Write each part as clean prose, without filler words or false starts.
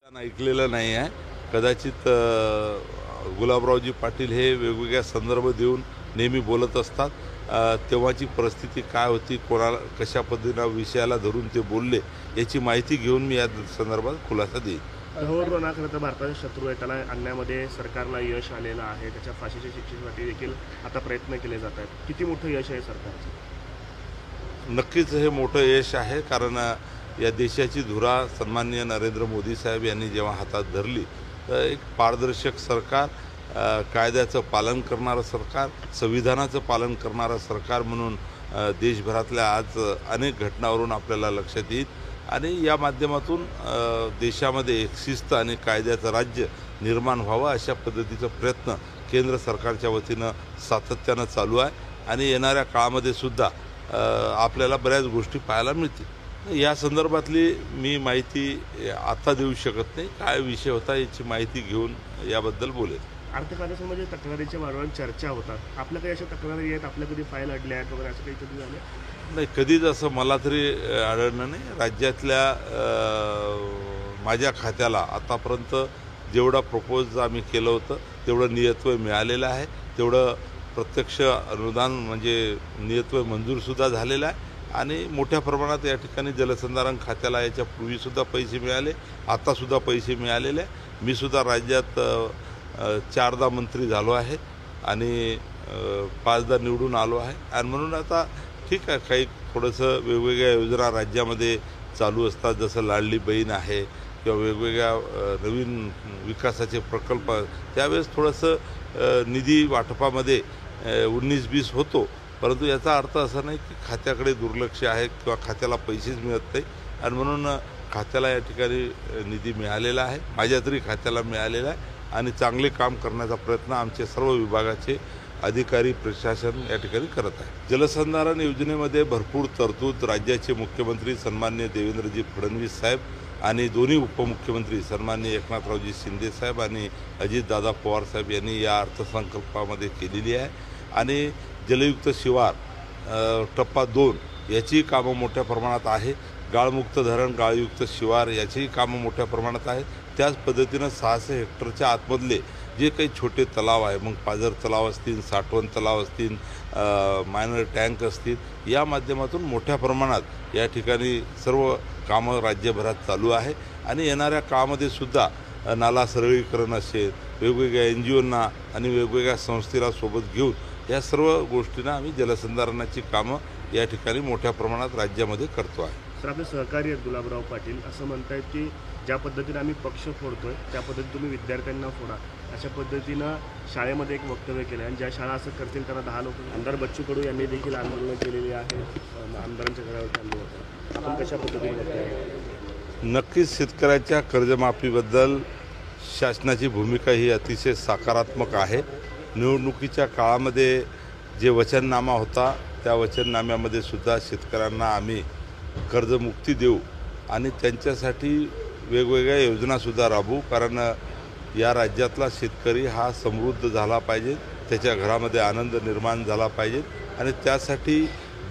ऐकलेलं नाही आहे। कदाचित गुलाबरावजी पाटील हे वेगवेगळ्या संदर्भ देऊन नेहमी बोलत असतात। तेव्हाची परिस्थिती काय होती, कोणाला कशा पद्धतीने विषयाला धरून ते बोलले याची माहिती घेऊन मी या संदर्भात खुलासा देईन। धोरण खरं तर भारताचा शत्रू आहे, त्याला आणण्यामध्ये सरकारला यश आलेलं आहे। त्याच्या फाशीच्या शिक्षेसाठी देखील आता प्रयत्न केले जात आहेत। किती मोठं यश आहे सरकारचं? नक्कीच हे मोठं यश आहे, कारण या देशाची धुरा सन्माननीय नरेंद्र मोदी साहेब यांनी जेव्हा हातात धरली तर एक पारदर्शक सरकार, कायद्याचं पालन करणारं सरकार, संविधानाचं पालन करणारं सरकार म्हणून देशभरातल्या आज अनेक घटनावरून आपल्याला लक्षात येईल आणि या माध्यमातून देशामध्ये एक शिस्त आणि कायद्याचं राज्य निर्माण व्हावं अशा पद्धतीचा प्रयत्न केंद्र सरकारच्या वतीनं सातत्यानं चालू आहे आणि येणाऱ्या काळामध्ये सुद्धा आपल्याला बऱ्याच गोष्टी पाहायला मिळतील। या संदर्भातली मी माहिती आता देऊ शकत नाही, काय विषय होता याची माहिती घेऊन याबद्दल बोलेल। अर्थकार्यासंबंधी तक्रारीच्या वारंवार चर्चा होतात, आपल्याकडे अशा तक्रारी आहेत, आपल्या कधी फाईल अडल्या आहेत वगैरे असं काही कधी झालं नाही? कधीच असं मला तरी आढळलं नाही। राज्यातल्या माझ्या खात्याला आतापर्यंत जेवढा प्रपोज आम्ही केलं होतं तेवढं नियतव्य मिळालेलं आहे, तेवढं प्रत्यक्ष अनुदान म्हणजे नियतव्य मंजूरसुद्धा झालेलं आहे आणि मोठ्या प्रमाणात या ठिकाणी जलसंधारण खात्याला याच्यापूर्वीसुद्धा पैसे मिळाले, आतासुद्धा पैसे मिळालेले आहे। मी सुद्धा राज्यात 4दा मंत्री झालो आहे आणि 5दा निवडून आलो आहे आणि म्हणून आता ठीक आहे, काही थोडंसं वेगवेगळ्या योजना राज्यामध्ये चालू असतात, जसं लाडली बहीण आहे किंवा वेगवेगळ्या नवीन विकासाचे प्रकल्प, त्यावेळेस थोडंसं निधी वाटपामध्ये 19-20 होतो, परंतु याचा अर्थ असा नाही की खात्याकडे दुर्लक्ष आहे किंवा खात्याला पैसेच मिळत नाही आणि म्हणून खात्याला या ठिकाणी निधी मिळालेला आहे, माझ्या तरी खात्याला मिळालेला आहे आणि चांगले काम करण्याचा प्रयत्न आमचे सर्व विभागाचे अधिकारी प्रशासन या ठिकाणी करत आहे। जलसंधारण योजनेमध्ये भरपूर तरतूद राज्याचे मुख्यमंत्री सन्माननीय देवेंद्रजी फडणवीस साहेब आणि दोन्ही उपमुख्यमंत्री सन्माननीय एकनाथरावजी शिंदे साहेब आणि अजितदादा पवार साहेब यांनी या अर्थसंकल्पामध्ये केलेली आहे आणि जलयुक्त शिवार टप्पा 2 याची कामं मोठ्या प्रमाणात आहे, गाळमुक्त धरण, गाळयुक्त शिवार याचीही कामं मोठ्या प्रमाणात आहेत। त्याच पद्धतीनं 600 हेक्टरच्या आतमधले जे काही छोटे तलाव आहे, मग पाझर तलाव असतील, साठवण तलाव असतील, मायनर टँक असतील, या माध्यमातून मोठ्या प्रमाणात या ठिकाणी सर्व कामं राज्यभरात चालू आहे आणि येणाऱ्या काळामध्ये सुद्धा नाला सरळीकरण असेल, वेगवेगळ्या NGOंना आणि वेगवेगळ्या संस्थेला सोबत घेऊन या सर्व गोष्टींना आम्ही जलसंधारणाची कामं या ठिकाणी मोठ्या प्रमाणात राज्यामध्ये करतो आहे। सर, आपले सहकारी आहेत गुलाबराव पाटील, असं म्हणतायत की ज्या पद्धतीने आम्ही पक्ष फोडतोय त्या पद्धतीने तुम्ही विद्यार्थ्यांना फोडा, अशा पद्धतीनं शाळेमध्ये एक वक्तव्य केलं आणि ज्या शाळा असं करतील त्यांना 10 लोक। आमदार बच्चू कडू यांनी देखील आंदोलन केलेली आहे, आमदारांच्या घरावर चालू होतं, आपण कशा पद्धतीने? नक्कीच शेतकऱ्याच्या कर्जमाफीबद्दल शासनाची भूमिका ही अतिशय सकारात्मक आहे। निवडणुकीच्या काळामध्ये जे वचननामा होता त्या वचननाम्यामध्ये सुद्धा शेतकऱ्यांना आम्ही कर्जमुक्ती देऊ आणि त्यांच्यासाठी वेगवेगळ्या योजनासुद्धा राबवू, कारण या राज्यातला शेतकरी हा समृद्ध झाला पाहिजे, त्याच्या घरामध्ये आनंद निर्माण झाला पाहिजे आणि त्यासाठी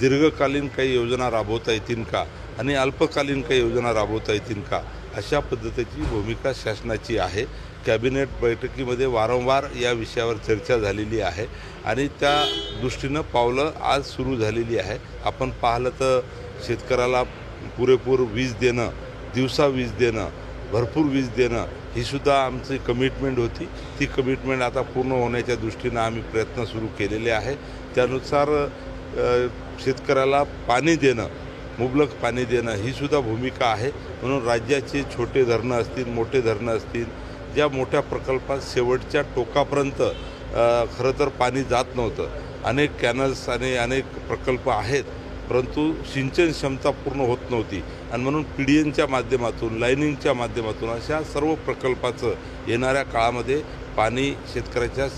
दीर्घकालीन काही योजना राबवता येतील का आणि अल्पकालीन काही योजना राबवता येतील का, अशा पद्धतीची भूमिका शासनाची आहे। कॅबिनेट बैठकीमध्ये वारंवार या विषयावर चर्चा झालेली आहे आणि त्या दृष्टीनं पावलं आज सुरू झालेली आहे। आपण पाहिलं तर शेतकऱ्याला पुरेपूर वीज देणं, दिवसा वीज देणं, भरपूर वीज देणं ही सुद्धा आमची कमिटमेंट होती। ती कमिटमेंट आता पूर्ण होण्याच्या दृष्टीनं आम्ही प्रयत्न सुरू केलेले आहे। त्यानुसार शेतकऱ्याला पाणी देणं, मुबलक पाणी देणं ही सुद्धा भूमिका आहे। म्हणून राज्याचे छोटे धरणं असतील, मोठे धरणं असतील, ज्या मोठ्या प्रकल्पात शेवटच्या टोकापर्यंत खरं तर पाणी जात नव्हतं, अनेक कॅनल्स आणि अनेक प्रकल्प आहेत, परंतु सिंचन क्षमता पूर्ण होत नव्हती आणि म्हणून PDNच्या माध्यमातून, लाईनिंगच्या माध्यमातून अशा सर्व प्रकल्पाचं येणाऱ्या काळामध्ये पाणी शेतकऱ्याच्या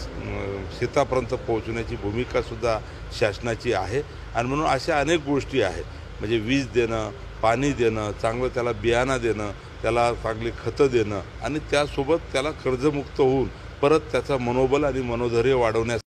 शेतापर्यंत पोहोचण्याची भूमिकासुद्धा शासनाची आहे आणि म्हणून अशा अनेक गोष्टी आहेत, म्हणजे वीज देणं, पाणी देणं, चांगलं त्याला बियाणं देणं, त्याला चांगली खतं देणं आणि त्यासोबत त्याला कर्जमुक्त होऊन परत त्याचा मनोबल आणि मनोधैर्य वाढवण्यास